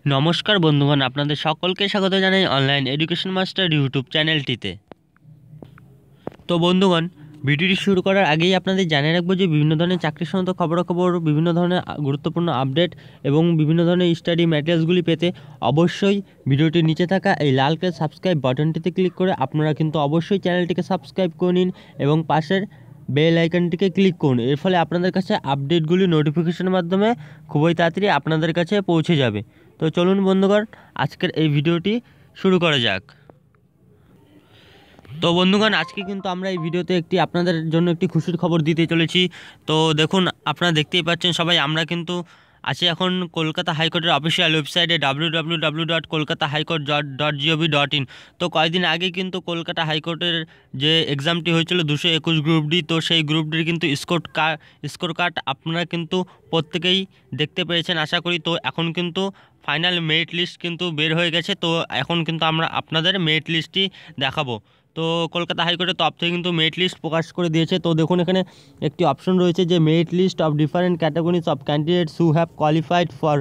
নমস্কার বন্ধুগণ, আপনাদের সকলকে স্বাগত জানাই অনলাইন এডুকেশন মাস্টার ইউটিউব চ্যানেলটিতে। তো বন্ধুগণ, ভিডিওটি শুরু করার আগেই আপনাদের জানিয়ে রাখবো যে বিভিন্ন ধরনের চাকরি সংক্রান্ত খবরাখবর, বিভিন্ন ধরনের গুরুত্বপূর্ণ আপডেট এবং বিভিন্ন ধরনের স্টাডি ম্যাটেরিয়ালসগুলি পেতে অবশ্যই ভিডিওটির নিচে থাকা এই লাল কালার সাবস্ক্রাইব বাটনটিতে ক্লিক করে আপনারা কিন্তু অবশ্যই চ্যানেলটিকে সাবস্ক্রাইব করে নিন এবং পাশের বেল আইকনটিকে ক্লিক করুন। এর ফলে আপনাদের কাছে আপডেটগুলি নোটিফিকেশনের মাধ্যমে খুবই তাড়াতাড়ি আপনাদের কাছে পৌঁছে যাবে। তো চলুন বন্ধুগণ, আজকের এই ভিডিওটি শুরু করা যাক। তো বন্ধুগণ, আজকে কিন্তু আমরা এই ভিডিওতে আপনাদের জন্য একটি খুশির খবর দিতে চলেছি। তো দেখুন, আপনারা দেখতেই পাচ্ছেন সবাই, আমরা কিন্তু আছি এখন কলকাতা হাইকোর্টের অফিসিয়াল ওয়েবসাইটে www.kolkatahighcourt.gov.in। তো কয়েকদিন আগে কিন্তু কলকাতা হাইকোর্টের যে এক্সামটি হয়েছিল 221 গ্রুপ ডি, তো সেই গ্রুপ ডির কিন্তু স্কোর কার্ড আপনারা কিন্তু প্রত্যেকেই দেখতে পেয়েছেন আশা করি। তো এখন কিন্তু ফাইনাল মেরিট লিস্ট কিন্তু বের হয়ে গেছে। তো এখন কিন্তু আমরা আপনাদের মেরিট লিস্টটি দেখাবো। তো কলকাতা হাইকোর্টের তরফ থেকে কিন্তু মেরিট লিস্ট প্রকাশ করে দিয়েছে। তো দেখুন, এখানে একটি অপশন রয়েছে যে merit list of different categories of candidates who have qualified for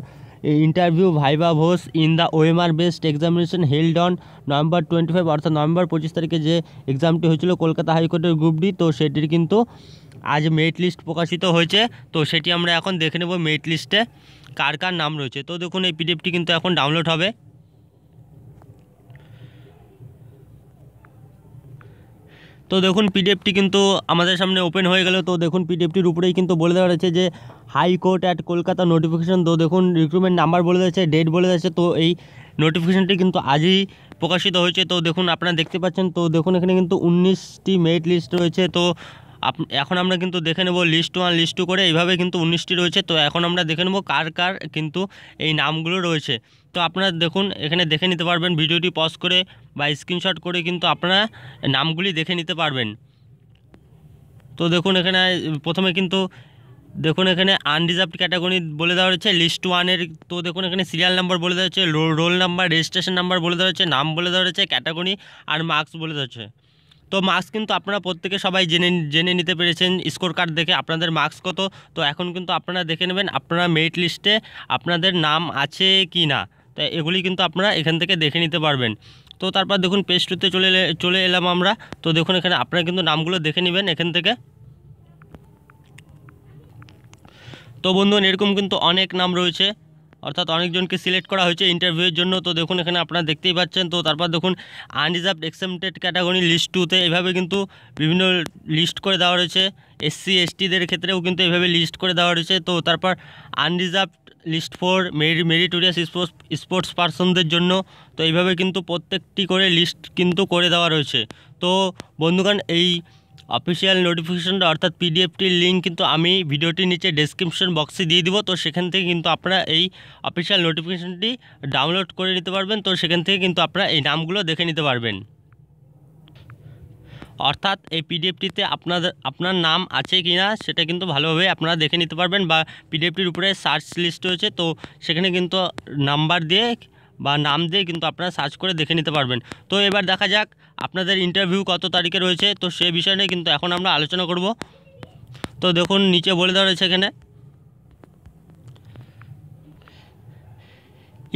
interview viva voce in the OMR based examination held on November 25, অর্থাৎ নভেম্বর 25 তারিখে যে এক্সামটি হয়েছিল কলকাতা হাইকোর্টের গ্রুপ ডি, তো সেটির কিন্তু আজ মেরিট লিস্ট প্রকাশিত হয়েছে। তো সেটি আমরা এখন দেখে নেব মেরিট লিস্টে কার কার নাম রয়েছে। তো দেখুন, এই পিডিএফটি কিন্তু এখন ডাউনলোড হবে। তো দেখুন, পিডিএফটি কিন্তু আমাদের সামনে ওপেন হয়ে গেল। তো দেখুন, পিডিএফটির উপরেই কিন্তু বলে দেওয়া রয়েছে যে হাইকোর্ট অ্যাট কলকাতা নোটিফিকেশন। তো দেখুন, রিক্রুটমেন্ট নাম্বার বলে দিয়েছে, ডেট বলে দিয়েছে। তো এই নোটিফিকেশনটি কিন্তু আজই প্রকাশিত হয়েছে। তো দেখুন, আপনারা দেখতে পাচ্ছেন। তো দেখুন, এখানে কিন্তু 19টি মেরিট লিস্ট রয়েছে। তো এখন আমরা কিন্তু দেখে নেব লিস্ট 1 লিস্ট 2 করে, এইভাবে কিন্তু 19টি রয়েছে। তো এখন আমরা দেখে নেব কার কার কিন্তু এই নামগুলো রয়েছে। তো আপনারা দেখুন, এখানে দেখে নিতে পারবেন, ভিডিওটি পজ করে বা স্ক্রিনশট করে কিন্তু আপনারা নামগুলি দেখে নিতে পারবেন। তো দেখুন, এখানে প্রথমে কিন্তু দেখুন, এখানে আনরিজার্ভড ক্যাটাগরি বলে দেওয়া হয়েছে লিস্ট 1-এর। তো দেখুন, এখানে সিরিয়াল নাম্বার বলে দেওয়া হচ্ছে, রোল নাম্বার, রেজিস্ট্রেশন নাম্বার বলে দেওয়া হচ্ছে, নাম বলে দেওয়া হচ্ছে, ক্যাটাগরি আর মার্কস বলে দেওয়া হচ্ছে। তো মার্কস কিন্তু আপনারা প্রত্যেকে সবাই জেনে নিতে পেরেছেন স্কোর কার্ড দেখে আপনাদের মার্কস কত। তো এখন কিন্তু আপনারা দেখে নেবেন আপনারা মেরিট লিস্টে আপনাদের নাম আছে কি না। তো এগুলি কিন্তু আপনারা এখান থেকে দেখে নিতে পারবেন। তো তারপর দেখুন, পেজ 2-তে চলে এলাম আমরা। তো দেখুন, এখানে আপনারা কিন্তু নামগুলো দেখে নেবেন এখান থেকে। তো বন্ধুগণ, এরকম কিন্তু অনেক নাম রয়েছে, অর্থাৎ অনেকজনকে সিলেক্ট করা হয়েছে ইন্টারভিউয়ের জন্য। তো দেখুন, এখানে আপনারা দেখতেই পাচ্ছেন। তো তারপর দেখুন, আনরিজার্ভড এক্সেমটেড ক্যাটাগরি লিস্ট 2-তে এভাবে কিন্তু বিভিন্ন লিস্ট করে দেওয়া রয়েছে। SC STদের ক্ষেত্রেও কিন্তু এভাবে লিস্ট করে দেওয়া রয়েছে। তো তারপর আনরিজার্ভড লিস্ট 4 মেরিটোরিয়াস স্পোর্টস পার্সনদের জন্য। তো এইভাবে কিন্তু প্রত্যেকটি করে লিস্ট কিন্তু করে দেওয়া রয়েছে। তো বন্ধুগণ, এই অফিসিয়াল নোটিফিকেশনটা অর্থাৎ পিডিএফটির লিঙ্ক কিন্তু আমি ভিডিওটির নিচে ডেসক্রিপশন বক্সে দিয়ে দিব। তো সেখান থেকে কিন্তু আপনারা এই অফিসিয়াল নোটিফিকেশনটি ডাউনলোড করে নিতে পারবেন। তো সেখান থেকে কিন্তু আপনারা এই নামগুলো দেখে নিতে পারবেন। অর্থাৎ এই পিডিএফটিতে আপনার নাম আছে কি না সেটা কিন্তু ভালোভাবে আপনারা দেখে নিতে পারবেন। বা পিডিএফটির উপরে সার্চ লিস্ট রয়েছে, তো সেখানে কিন্তু নাম্বার দিয়ে বা নাম দিয়ে কিন্তু আপনারা সার্চ করে দেখে নিতে পারবেন। তো এবার দেখা যাক আপনাদের ইন্টারভিউ কত তারিখে রয়েছে। তো সে বিষয় নিয়ে কিন্তু এখন আমরা আলোচনা করব। তো দেখুন, নিচে বলে দেওয়া রয়েছে এখানে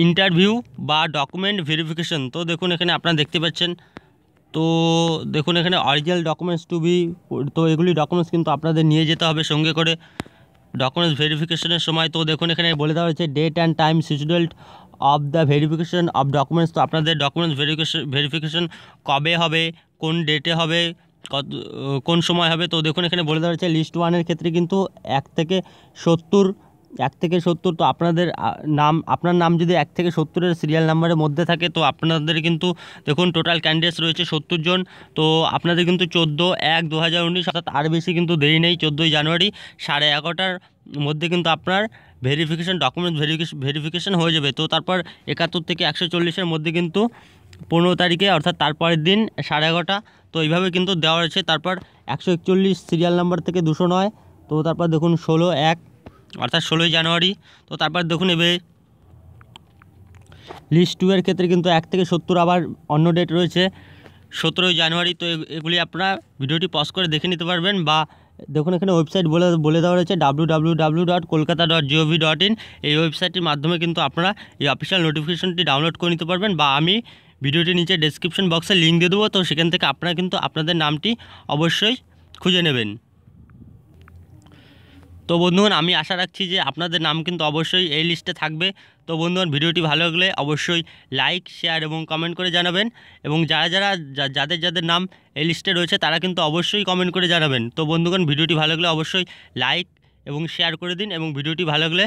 ইন্টারভিউ বা ডকুমেন্ট ভেরিফিকেশন। তো দেখুন, এখানে আপনারা দেখতে পাচ্ছেন। তো দেখুন, এখানে অরিজিনাল ডকুমেন্টস টু বি, তো এগুলি ডকুমেন্টস কিন্তু আপনাদের নিয়ে যেতে হবে সঙ্গে করে ডকুমেন্টস ভেরিফিকেশনের সময়। তো দেখুন, এখানে বলে দেওয়া হয়েছে date and time scheduled of the verification of documents. তো আপনাদের ডকুমেন্টস ভেরিফিকেশন কবে হবে, কোন ডেটে হবে, কোন সময় হবে। তো দেখুন, এখানে বলে দেওয়া হয়েছে লিস্ট 1-এর ক্ষেত্রে কিন্তু 1 থেকে 70। তো আপনার নাম যদি 1 থেকে 70-এর সিরিয়াল নাম্বারের মধ্যে থাকে, তো আপনাদের কিন্তু দেখুন টোটাল ক্যান্ডিডেটস রয়েছে 70 জন। তো আপনাদের কিন্তু 14/1/2019, অর্থাৎ আর বেশি কিন্তু দেরি নেই, 14ই জানুয়ারি 11:30টার মধ্যে কিন্তু আপনার ডকুমেন্ট ভেরিফিকেশন হয়ে যাবে। তো তারপর 71 থেকে 140-এর মধ্যে কিন্তু 15 তারিখে, অর্থাৎ তারপরের দিন 11:30। তো এইভাবে কিন্তু দেওয়া রয়েছে। তারপর 141 সিরিয়াল নাম্বার থেকে 209। তো তারপর দেখুন 16/1, অর্থাৎ 16ই জানুয়ারি। তো তারপর দেখুন এবার লিস্ট 2-এর ক্ষেত্রে কিন্তু 1 থেকে 70 আবার অন্য ডেট রয়েছে 17ই জানুয়ারি। তো এগুলি আপনারা ভিডিওটি পজ করে দেখে নিতে পারবেন বা দেখুন এখানে ওয়েবসাইট বলে দেওয়া রয়েছে www.kolkata.gov.in। এই ওয়েবসাইটের মাধ্যমে কিন্তু আপনারা এই অফিসিয়াল নোটিফিকেশনটি ডাউনলোড করে নিতে পারবেন, বা আমি ভিডিওটির নিচে ডেসক্রিপশন বক্সে লিঙ্ক দিয়ে দেবো, তো সেখান থেকে আপনারা কিন্তু আপনাদের নামটি অবশ্যই খুঁজে নেবেন। তো বন্ধুগণ, আমি আশা রাখছি যে আপনাদের নাম কিন্তু অবশ্যই এই লিস্টে থাকবে। তো বন্ধুগণ, ভিডিওটি ভালো লাগলে অবশ্যই লাইক, শেয়ার এবং কমেন্ট করে জানাবেন, এবং যাদের নাম এই লিস্টে রয়েছে তারা কিন্তু অবশ্যই কমেন্ট করে জানাবেন। তো বন্ধুগণ, ভিডিওটি ভালো লাগলে অবশ্যই লাইক এবং শেয়ার করে দিন, এবং ভিডিওটি ভালো লাগলে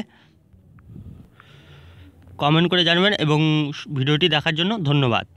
কমেন্ট করে জানাবেন, এবং ভিডিওটি দেখার জন্য ধন্যবাদ।